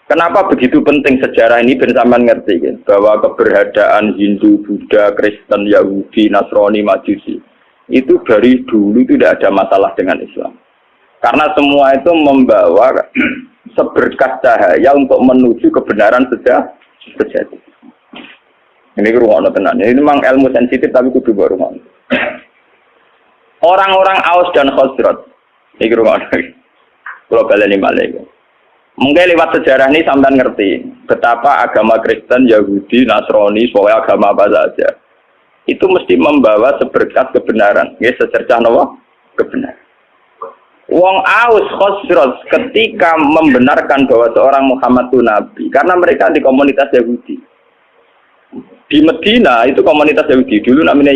Kenapa begitu penting sejarah ini ben sampean ngerti kan? Bahwa keberadaan Hindu, Buddha, Kristen, Yahudi, Nasrani, Majusi itu dari dulu tidak ada masalah dengan Islam. Karena semua itu membawa seberkas cahaya untuk menuju kebenaran sejati. Ini ruang tenan. Ini memang ilmu sensitif tapi kudu ruang. Orang-orang Aus dan Khazraj. Ini ruang. Kalau baleni malih. Mungkin lewat sejarah ini sampean ngerti betapa agama Kristen, Yahudi, Nasrani, soal agama apa saja itu mesti membawa seberkas kebenaran. Ya, secercah nawa kebenaran. Wong Aus Khazraj ketika membenarkan bahwa seorang Muhammad itu nabi karena mereka di komunitas Yahudi. Di Medina itu komunitas Yahudi dulu namanya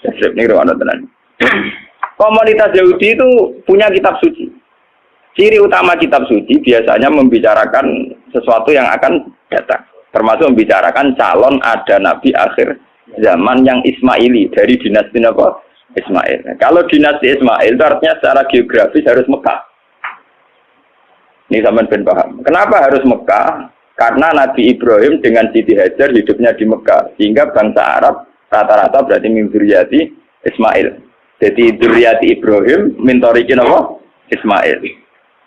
Yasrib nih tenan. Komunitas Yahudi itu punya kitab suci. Ciri utama kitab suci biasanya membicarakan sesuatu yang akan datang, termasuk membicarakan calon ada nabi akhir zaman yang Ismaili dari dinasti apa? Ismail. Kalau dinasti Ismail itu artinya secara geografis harus Mekah. Ini sampean ben paham. Kenapa harus Mekah? Karena Nabi Ibrahim dengan Siti Hajar hidupnya di Mekah, sehingga bangsa Arab rata-rata berarti min dzurriyyati Ismail. Jadi dzurriyyati Ibrahim min thariqin apa? Ismail.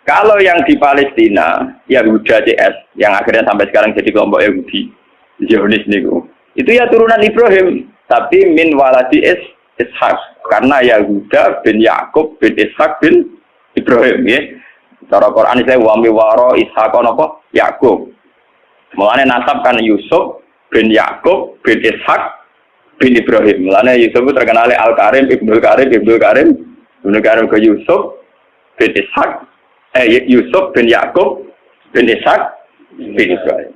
Kalau yang di Palestina, Yahuda CS, yang akhirnya sampai sekarang jadi kelompok Yahudi, Zionis niku, itu ya turunan Ibrahim, tapi min waladi Ishak, karena Yahuda bin Yakub bin Ishak bin Ibrahim, ya. Cara Quran saya wa miwaro Ishak apa? Yakub. Mulane nasab kan Yusuf bin Yakub bin Ishak bin Ibrahim. Mulane Yusuf terkenal Al-Karim, Ibnu Karim ke Yusuf bin Ishak. Yusuf bin Yakub bin Ishak bin Ibrahim.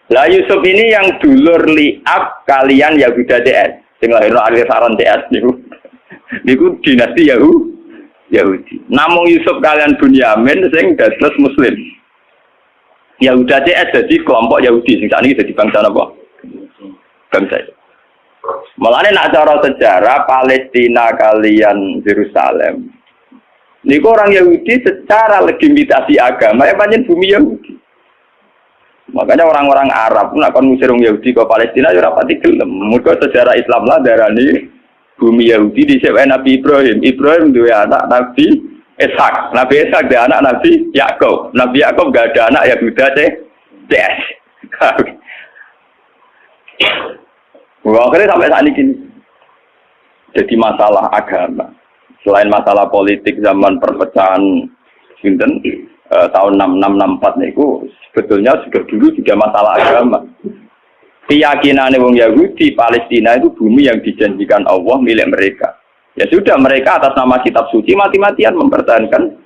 Lah Yusuf ini yang dulur liab kalian Yahuda DS. Sing lahirno akhir saron DS niku dinasti Yahudi. Namung Yusuf kalian Bunyamin sing dados muslim. Yahuda DS jadi kelompok Yahudi sing sakniki dadi bangsa napa? Bangsa. Mulane nek cara sejarah Palestina kalian Yerusalem niku orang Yahudi secara legitimasi agama ya pancen bumi Yahudi. Makanya orang-orang Arab pun akan ngusir orang Yahudi ke Palestina ya ora pati gelem. Mergo sejarah Islam lah darani bumi Yahudi dhisik Nabi Ibrahim. Ibrahim duwe anak Nabi Ishak. Nabi Ishak duwe anak Nabi Yakub. Nabi Yakub gak ada anak Yahuda CS. Wah, akhirnya sampai saat ini jadi masalah agama. Selain masalah politik zaman perpecahan Sinten tahun 6664 niku sebetulnya sudah dulu juga masalah agama. Keyakinan wong Yahudi Palestina itu bumi yang dijanjikan Allah milik mereka. Ya sudah mereka atas nama kitab suci mati-matian mempertahankan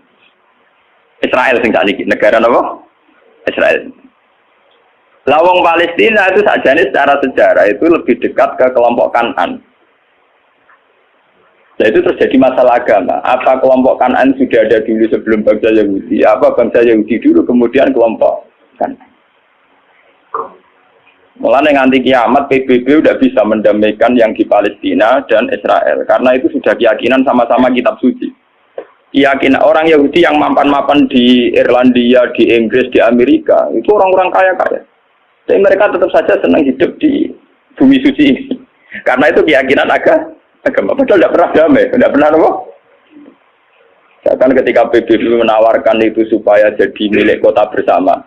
Israel sing sakniki negara napa? Israel. Lawang Palestina itu sajane secara sejarah itu lebih dekat ke kelompok Kanan. Nah itu terjadi masalah agama. Apa kelompok Kanan sudah ada dulu sebelum bangsa Yahudi? Apa bangsa Yahudi dulu kemudian kelompok Kanan? Mulai nganti kiamat PBB udah bisa mendamaikan yang di Palestina dan Israel karena itu sudah keyakinan sama-sama kitab suci. Keyakinan orang Yahudi yang mapan-mapan di Irlandia, di Inggris, di Amerika itu orang-orang kaya-kaya. Tapi mereka tetap saja senang hidup di bumi suci ini. Karena itu keyakinan agama. Padahal tidak pernah damai, tidak pernah apa? Bahkan ketika PBB menawarkan itu supaya jadi milik kota bersama,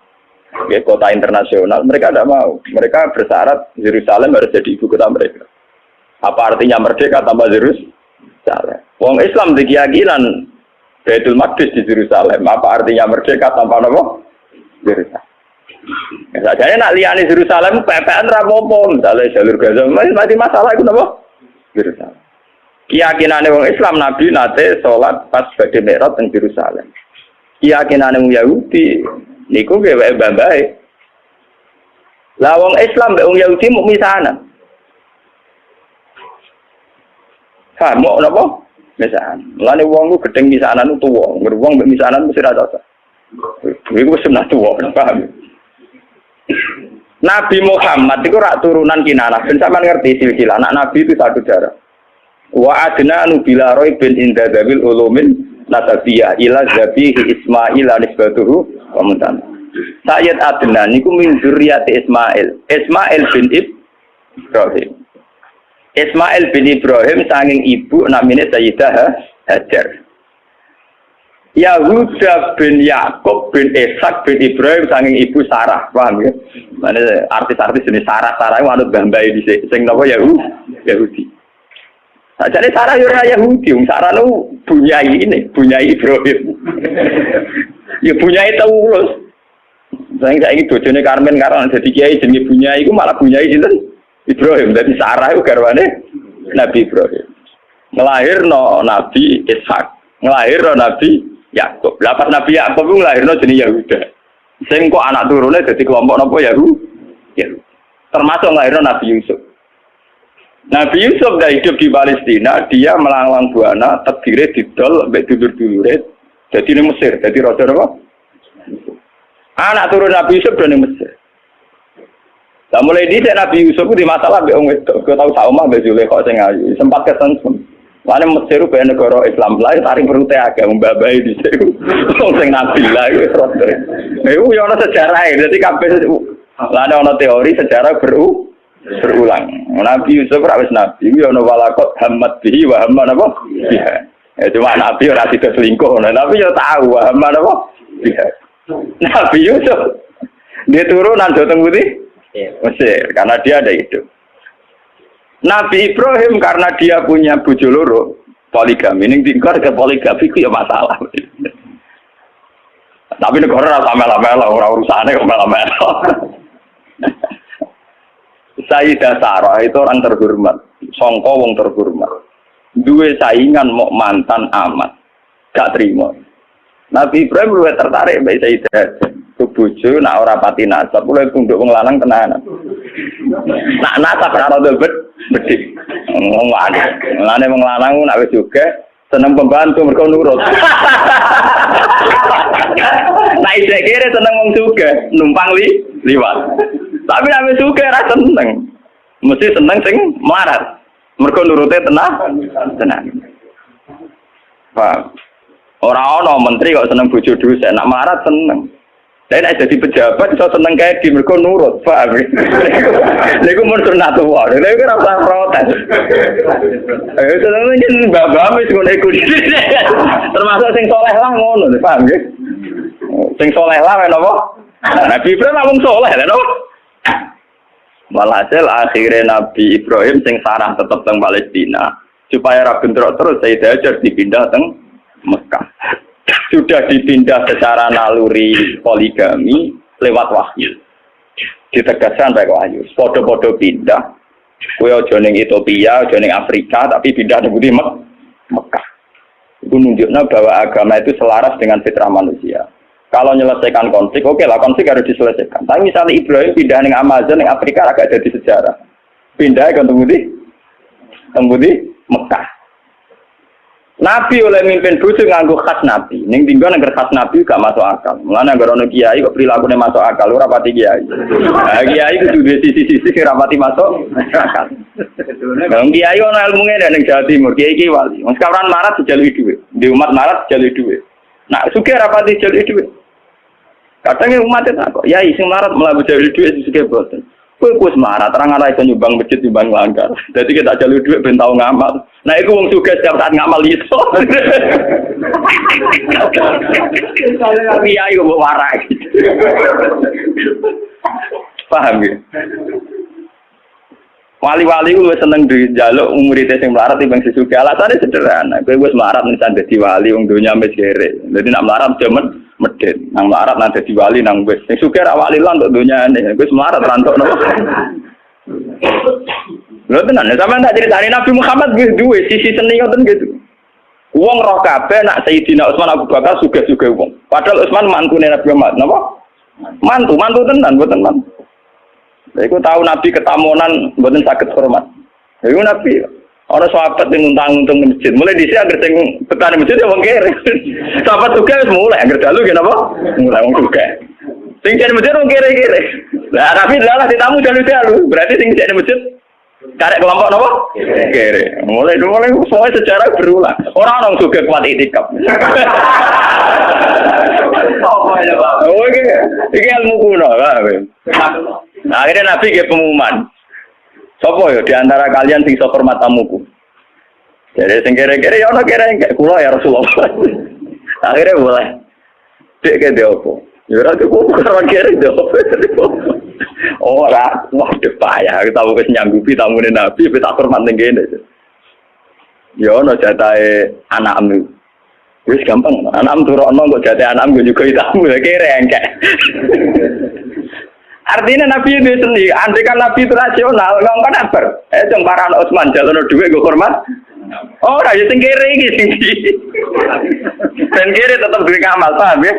ya, kota internasional, mereka tidak mau. Mereka bersyarat Yerusalem harus jadi ibu kota mereka. Apa artinya merdeka tanpa Yerusalem? Wong Islam di keyakinan Baitul Maqdis di Yerusalem. Apa artinya merdeka tanpa apa? Yerusalem. Ya, sajane nak liyane Yerusalem PPN ra apa-apa, misalnya jalur Gaza masih masalah itu apa? Yerusalem. Keyakinane wong Islam Nabi nate salat pas badhe Mi'raj teng Yerusalem. Keyakinane wong Yahudi niku gawe mbah-mbahe. Lah wong Islam mbek wong Yahudi mung misanan. Ha, mau napa? Misanan. Mulane wong ku gedeng misanan tuwa, wong mbek misanan mesti ra cocok. Iku wis sunah tuwa, paham? Nabi Muhammad itu rak turunan Kinanah. Ben sampean ngerti silsilah anak Nabi itu satu darah. Wa adna nubila roy bin indadabil ulumin nasabiyah ila zabihi Ismail anisbatuhu wa muntan. Sayyid Adnan niku min dzurriyyati Ismail. Ismail bin Ibrahim. Ismail bin Ibrahim sanging ibu namanya Sayyidah Hajar. Yahuda bin Yakub bin Ishak bin Ibrahim sanging ibu Sarah, paham ya? Mana artis-artis jenis Sarah itu anut gambai di sing napa Yahudi. Nah, jadi Sarah yo ora Yahudi, Sarah nu bunyai Ibrahim. Ya bunyai Taurus. Saiki bojone Karmen karo dadi kiai jenenge bunyai iku malah bunyai sinten? Ibrahim. Dadi Sarah iku garwane Nabi Ibrahim. Nglahirno Nabi Ishak, nglahirno Nabi Yakub. Lah pas Nabi Yakub ku nglahirno jenenge Yahuda. Sing kok anak turune dadi kelompok napa Yahudi. Termasuk nglahirno Nabi Yusuf. Nabi Yusuf dah hidup di Palestina, dia melanglang buana, terdiri didol sampai dulur-dulure. Jadi di Mesir, jadi raja apa? Anak turun Nabi Yusuf dari Mesir. Nah, mulai di Nabi Yusuf di masalah be wong wedok, kau tahu sama be Zulaikha sing ayu, sempat kesensem. Lane Mesir ku negara Islam lain tarik perute agak membabai di situ. Wong sing nabi lah iku rodo. Iku yo ana sejarah, dadi kabeh lane ana teori sejarah berulang. Nabi Yusuf ora wis nabi, yo ana walakot hamad bihi wa hamma napa? Ya cuma nabi ora sida selingkuh, tapi yo tahu wa hamma napa? Nabi Yusuf dia turunan Joteng Putih Mesir karena dia ada hidup. Nabi Ibrahim karena dia punya bojo loro poligami, ning tingkar ke poligami ku ya masalah. Tapi negara ora mela-mela, ora urusane kok mela-mela. Sayyidah Sarah itu orang terhormat, sangka wong terhormat. Duwe saingan mau mantan amat, gak terima. Nabi Ibrahim luwih tertarik mbek Sayyidah. Bojo nak ora pati nasab, luwih tunduk wong lanang tenanan. Nak nasab ora rada bedik. Ngomong lane wong lanang nak wis juga seneng pembantu mergo nurut. Nah isih kere seneng wong juga numpang liwat. Tapi nek wis juga ora seneng. Mesti seneng sing melarat. Mergo nurute tenang. Paham? Ora ana menteri kok seneng bojo dhuwit, nak melarat seneng. Lah nek dadi pejabat iso seneng kae di mergo nurut, paham? Niku mun sunatullah. Lha iku ora usah protes. Seneng iki mbah-mbah wis ngono iku. Termasuk sing saleh lah ngono, paham nggih? Sing saleh lah napa? Nabi Ibrahim wong saleh lha napa? Walhasil akhirnya Nabi Ibrahim sing Sarah tetap teng Palestina supaya ra bentrok terus Sayyidah Hajar dipindah teng Mekah. Sudah dipindah secara naluri poligami lewat wahyu. Ditegaskan baik wahyu. Podo-podo pindah. Kowe aja ning Ethiopia, aja ning Afrika, tapi pindah ning Mekah. Itu menunjukkan bahwa agama itu selaras dengan fitrah manusia. Kalau menyelesaikan konflik, oke lah konflik harus diselesaikan. Tapi misalnya Ibrahim pindah ning Amazon, ning Afrika agak jadi sejarah. Pindah ke tempat di Mekah. Nabi oleh mimpin bojo nganggo khas Nabi. Ning tinggal nang khas Nabi gak masuk akal. Mulane anggere ono kiai kok prilakune masuk akal ora pati kiai. Nah, kiai kudu duwe sisi-sisi ora pati masuk akal. Wong kiai ono ilmune ning Jawa Timur, kiai wali. Wong sekarang marat dijaluki dhuwit. Di umat marat dijaluki dhuwit. Nah, sugih ora pati dijaluki dhuwit. Kadang umat itu kok, ya sing marat mlaku dijaluki dhuwit sugih boten. Kowe wis marat, terang ora iso nyumbang masjid nyumbang langgar. Dadi kita jaluki dhuwit ben tau ngamal. Nah, iku wong sugih setiap saat ngamal iso. Kiai kok warak. Paham ya? Wali-wali ku wis seneng njaluk murid sing melarat timbang sing sugih. Alasane sederhana. Kowe wis melarat nisan dadi wali wong donya wis kere. Dadi nek melarat jaman medhit. Nang melarat nang dadi wali nang wis. Sing sugih ra wali lan untuk donyane. Wis melarat rantuk napa? Lho tenan, sampeyan tak critani Nabi Muhammad wis duwe sisi seni ngoten gitu. Wong roh kabeh nak Sayyidina Utsman Abu Bakar sugih-sugih wong. Padahal Utsman mantune Nabi Muhammad, napa? Mantu tenan, mboten mantu. Lha iku tahu Nabi ketamunan mboten saged hormat. Lha iku Nabi ana sahabat sing nguntang-untung di masjid. Mulai dhisik anggere sing betane masjid ya wong kere. Sahabat sugih wis mulai anggere dalu nggih napa? Mulai wong sugih. Sing jane masjid wong kere-kere. Lah Nabi lalah ditamu dalu-dalu. Berarti sing jane masjid Karek kelompok napa? Kere. Mulai semua sejarah berulang. Orang orang juga kuat itikaf. Oh iki ilmu kuno lah. Nah, akhirnya Nabi nggih pengumuman. Sopo ya di antara kalian sing iso hormat tamuku? Jadi sing kere-kere ya ono kere engke kula ya Rasulullah. Akhirnya mulai. Dek ke opo? Ya ora cukup karo kere opo. Ora, wah payah kita wis nyanggupi tamune Nabi wis tak hormat ning kene. Ya ono jatahe anakmu. Wis gampang, anakmu turokno kok jatahe anakmu juga tamu kere engke. Artinya Nabi itu sendiri, andai kan Nabi itu rasional, ngomong kan apa? Jeng para anak Utsman jalan duit gue hormat. Oh, raja sing kere iki sing. Ben kere tetep duwe ngamal, paham ya?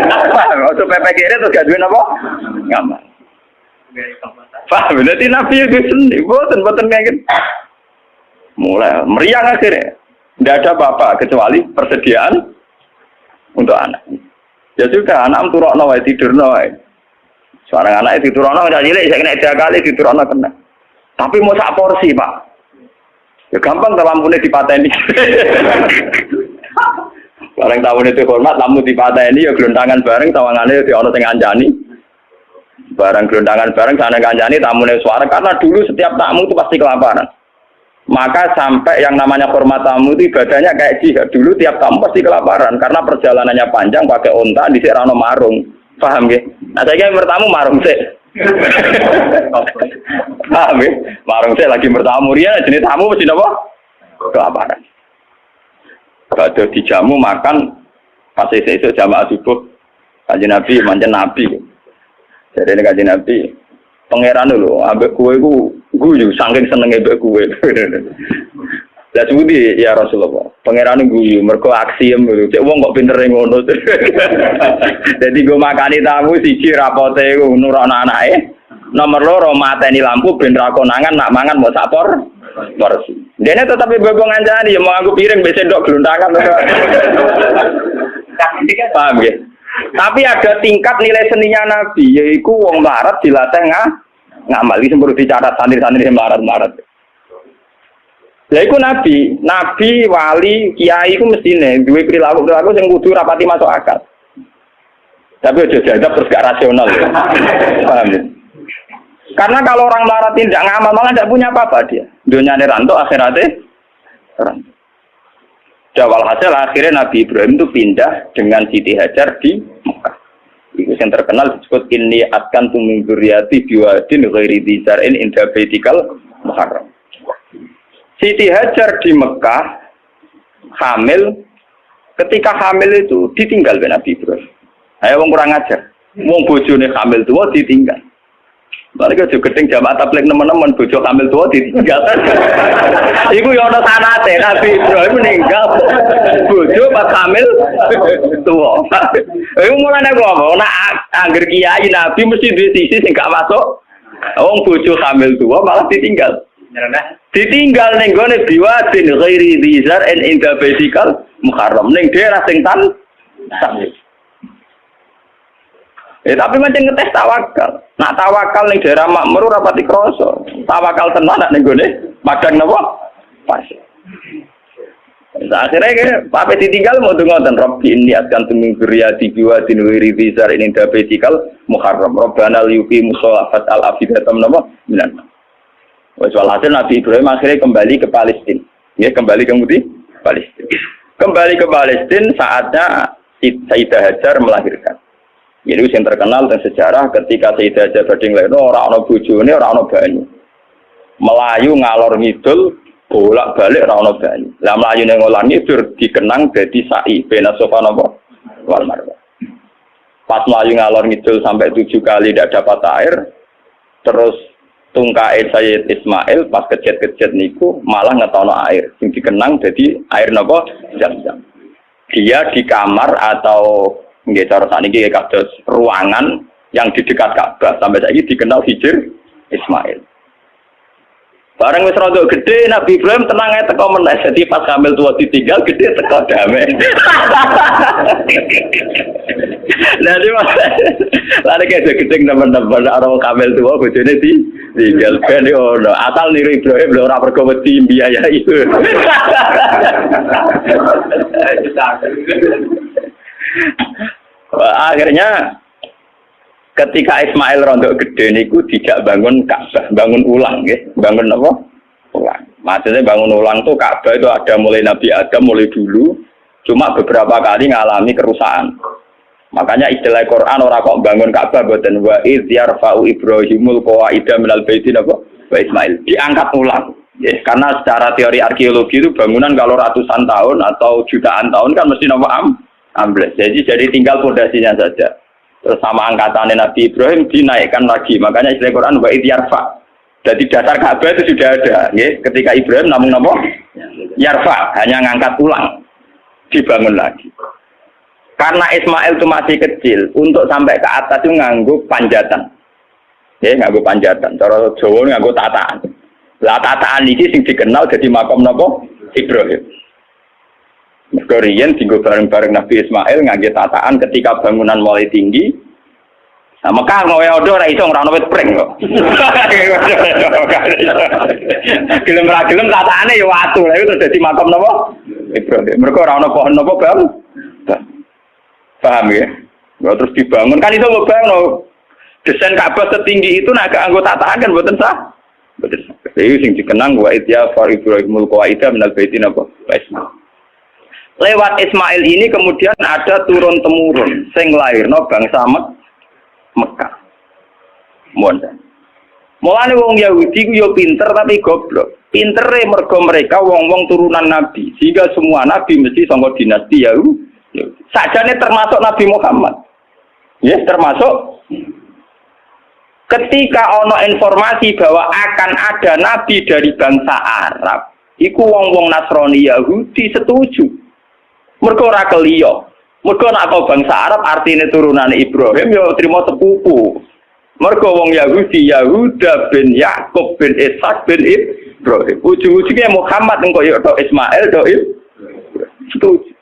Paham, ojo pepe kere terus gak duwe napa? Ngamal. Paham, berarti Nabi itu sendiri, boten kayak gitu. Mulai meriang akhirnya. Tidak ada bapak kecuali persediaan untuk anak. Ya sudah, anak turokno wae tidurno wae. Seorang anak itu turun orang cilik, saya kena 3 kali di turun kena. Tapi mau sak porsi pak, ya gampang kalau lampunya dipateni. Bareng tahun itu hormat, lampu dipateni ya gelondangan bareng, tawangannya di ono tengah anjani. Bareng gelondangan bareng, sana kanjani tamunya suara karena dulu setiap tamu itu pasti kelaparan. Maka sampai yang namanya hormat tamu itu ibadahnya kayak jihad. Dulu tiap tamu pasti kelaparan karena perjalanannya panjang pakai onta di serano marung. Paham ya? Nah saya kira bertamu marung sih. Paham ya? Marung sih lagi bertamu dia jenis tamu mesti apa? Kelaparan. Kalau dijamu makan pasti itu jamaah subuh. Kanjeng Nabi manjen Nabi. Jadi ini kanjeng Nabi pangeran dulu ambek kue ku guyu saking senenge ambek kue. Lah sebuti ya Rasulullah. Pangeran guyu mergo aksi lho. Cek wong kok pinter ngono. Dadi go makani tamu siji rapote ku nurono anake. Nomor 2 mateni lampu ben ra konangan nak mangan mau sapor. Porsi. Dene tetep bebo ngancani ya mau aku piring mbek sendok glontangan. Paham ya? Tapi ada tingkat nilai seninya Nabi yaiku wong melarat dilatih ngamal iki semburu dicatat santri-santri melarat-melarat. Lah iku nabi, wali, kiai iku mestine duwe perilaku sing kudu rapati masuk akal. Tapi aja jadab terus gak rasional ya. Paham ya? Karena kalau orang melarat tidak ngamal malah tidak punya apa-apa dia. Dunyane ranto akhiratnya ranto. Jawal hasil akhirnya Nabi Ibrahim itu pindah dengan Siti Hajar di Mekah. Itu yang terkenal disebut inni askantu min dzurriyyati biwadin ghairi dzi zar'in inda baitikal muharram. Siti Hajar di Mekah hamil, ketika hamil itu ditinggal oleh Nabi Ibrahim. Ayo wong kurang ajar. Wong bojone hamil tua ditinggal. Mereka juga gedeng jamaah tabligh nemen-nemen bojo hamil tua ditinggal. Iku ya ana sanate Nabi Ibrahim meninggal. Bojo pas hamil tua. Iku mulane kok nek angger kiai Nabi mesti duwe sisi sing gak masuk. Wong bojo hamil tua malah ditinggal. Ditinggal ning gone biwadin ghairi dzar en inda baitikal muharram ning daerah sing tan. Tapi macam ngetes tawakal. Nak tawakal ning daerah makmur ora pati krasa. Tawakal tenan nek ning gone padang napa? Pas. Akhirnya pape ditinggal mau ngoten Rabbi inni askantu min dzurriyyati biwadin ghairi dzar en inda baitikal muharram. Rabbana liyuqimus sholata al-afidatam napa? Minan. Walhasil Nabi Ibrahim akhirnya kembali ke Palestina. Ya, kembali ke Palestina. Kembali ke Palestina saatnya Sayyidah Hajar melahirkan. Jadi yang terkenal dan sejarah ketika Sayyidah Hajar badhe nglahirno ora ana bojone, ora ana banyu. Melayu ngalor ngidul, bolak-balik ora ana banyu. Lah mlayune ngalor ngidul dikenang dadi sa'i bena Safa napa wal Marwah. Pas melayu ngalor ngidul sampai 7 kali tidak dapat air, terus tungkae Sayyid Ismail pas kejet-kejet niku malah ngetono air sing dikenang jadi air napa Zam-Zam. Dia di kamar atau nggih cara sakniki kados ruangan yang di dekat Ka'bah sampai saiki dikenal Hijr Ismail. Bareng wis rada gede Nabi Ibrahim tenang ae teko meneh dadi pas hamil tua ditinggal gede teko damai. Lah iki lare gede teman-teman karo kamel tua bojone Tinggal ben yo asal niru Ibrahim lho ora pergo wedi biayai. Akhirnya ketika Ismail rontok gede niku dijak bangun Ka'bah, bangun ulang nggih. Bangun apa? Ulang. Maksudnya bangun ulang tuh Ka'bah itu ada mulai Nabi Adam mulai dulu, cuma beberapa kali ngalami kerusakan. Makanya istilah Quran orang kok bangun Ka'bah boten wa iz yarfa'u Ibrahimul qawaida minal baiti napa? Wa Ismail. Diangkat ulang. Ya, karena secara teori arkeologi itu bangunan kalau ratusan tahun atau jutaan tahun kan mesti napa ambles. Jadi tinggal fondasinya saja. Terus sama angkatannya Nabi Ibrahim dinaikkan lagi. Makanya istilah Quran wa iz yarfa'. Jadi dasar Ka'bah itu sudah ada. Ya. Ketika Ibrahim namun napa? Yarfa', hanya ngangkat ulang. Dibangun lagi. Karena Ismail itu masih kecil, untuk sampai ke atas itu nganggo panjatan. Ya, nganggo panjatan. Cara Jawa nganggo tataan. Lah tataan iki sing dikenal jadi makam napa? Ibrahim. Mergo riyen dienggo bareng-bareng Nabi Ismail ngangge tataan ketika bangunan mulai tinggi. Nah, Mekah ngowe odo ora iso ora ono wit pring kok. Gelem ra gelem tataane ya watu. Lah itu dadi makam napa? Ibrahim. Mergo ora ono pohon napa, Bang? Paham ya? Terus dibangun kan itu ngebangun. Desain Ka'bah setinggi itu nak anggota tataan kan mboten sah. Mboten sah. Iki sing dikenang wa idya fa Ibrahimul qawaida minal baitin apa? Ismail. Lewat Ismail ini kemudian ada turun temurun sing lairno bangsa Mekah. Mohon. Mulane wong Yahudi ku yo pinter tapi goblok. Pintere mergo mereka wong-wong turunan nabi. Sehingga semua nabi mesti saka dinasti Yahudi. Sajane termasuk Nabi Muhammad. Ya, termasuk ketika ono informasi bahwa akan ada nabi dari bangsa Arab, iku wong-wong Nasrani Yahudi setuju. Mergo ora keliyo. Mergo nek bangsa Arab artine turunane Ibrahim ya trimo sepupu. Mergo wong Yahudi Yahuda bin Yakub bin Ishak bin Ibrahim. Ujung-ujungnya Muhammad engko ya tok Ismail tok setuju.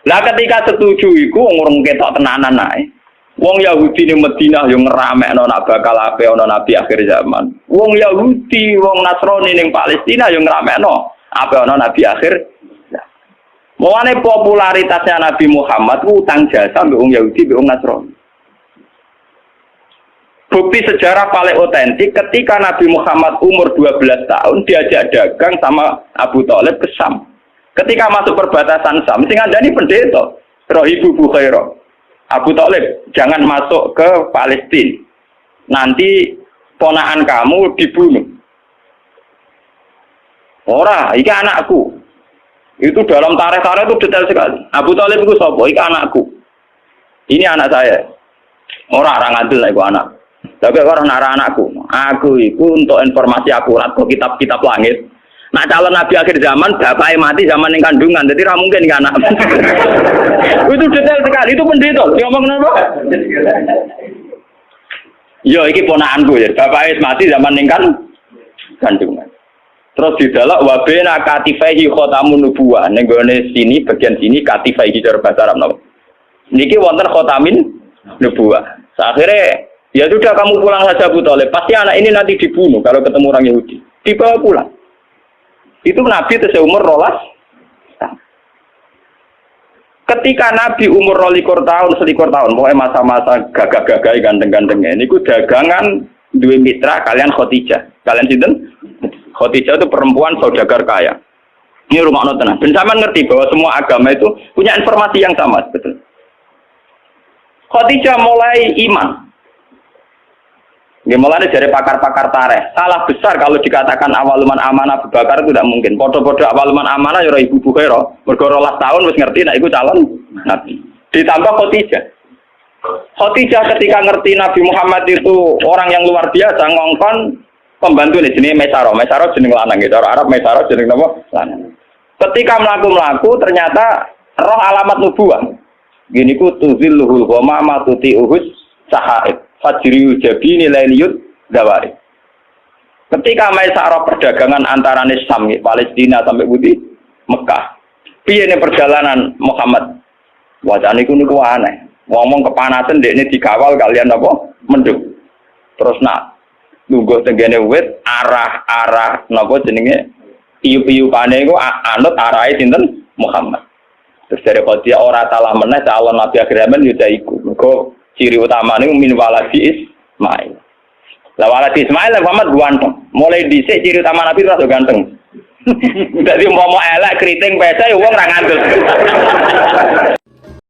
Lah ketika setuju iku wong ketok tenanan ae. Wong Yahudi ning Madinah yo ngeramekno nak bakal ape ana nabi akhir zaman. Wong Yahudi, wong Nasrani ning Palestina yo ngeramekno ape ana nabi akhir. Mulane popularitasnya Nabi Muhammad utang jasa mbek wong Yahudi mbek wong Nasrani. Bukti sejarah paling otentik ketika Nabi Muhammad umur 12 tahun diajak dagang sama Abu Thalib ke Syam. Ketika masuk perbatasan Syam, sing andani pendeta, Rohibu Bukhairah. Abu Thalib, jangan masuk ke Palestina. Nanti ponakan kamu dibunuh. Ora, iki anakku. Itu dalam tarikh-tarikh itu detail sekali. Abu Thalib itu sapa? Iki anakku. Ini anak saya. Ora ngadil iku anak. Tapi orang nara anakku. Aku iku untuk informasi akurat kok kitab-kitab langit. Nah calon nabi akhir zaman bapaknya mati zaman yang kandungan, jadi tidak mungkin kan anak. Itu detail sekali, itu pendeta. Dia ngomong apa? Yo, ini ponakanku ya. Bapaknya mati zaman yang kandungan. Terus di dalam wabena katifaihi khotamun nubuwah. Nenggone sini bagian sini katifaihi cara bahasa Arab. Niki wonten khotamin nubuwah. Akhirnya ya sudah kamu pulang saja Abu Thalib. Pasti anak ini nanti dibunuh kalau ketemu orang Yahudi. Dibawa pulang. Itu Nabi itu seumur 12. Ketika Nabi umur 12 tahun, 11 tahun, pokoknya masa-masa gagah-gagah ganteng-gantengnya, ini dagangan dua mitra kalian Khadijah. Kalian sinten? Khadijah itu perempuan saudagar kaya. Ini rumah tenang. Dan sama ngerti bahwa semua agama itu punya informasi yang sama, betul. Khadijah mulai iman. Mulai dari pakar-pakar tarikh, salah besar kalau dikatakan awaluman amanah Abu Bakar itu tidak mungkin. Podo-podo awaluman amanah ya Ibu Bukhairah, mergo 12 tahun wis ngerti nek iku calon nabi. Ditambah Khadijah. Khadijah ketika ngerti Nabi Muhammad itu orang yang luar biasa, ngongkon pembantu nih jenenge Maisarah. Maisarah jeneng lanang gitu. Orang Arab Maisarah jeneng napa? Lanang. Ketika mlaku-mlaku ternyata roh alamat nubuwah. Gini ku tuzilluhul ghamama tuti'uhus sahaib. Fajriyu jabini lailiyut dawari. Ketika Maisarah perdagangan antara Syam, Palestina sampai Budi Mekah. Piye nih perjalanan Muhammad? Wajane niku aneh. Ngomong kepanasan dekne dikawal kalian apa? Mendung. Terus nak Lungguh tenggene wit arah napa jenenge iyu-iyupane iku anut arahe sinten Muhammad. Terus dari Khadijah ora salah meneh calon nabi akhiramen yo iku. Mergo ciri utamane min waladi Ismail. Lah waladi Ismail Muhammad ganteng. Mulai dhisik ciri utama nabi rada ganteng. Dadi umpama elek kriting pece wong ora ngandel.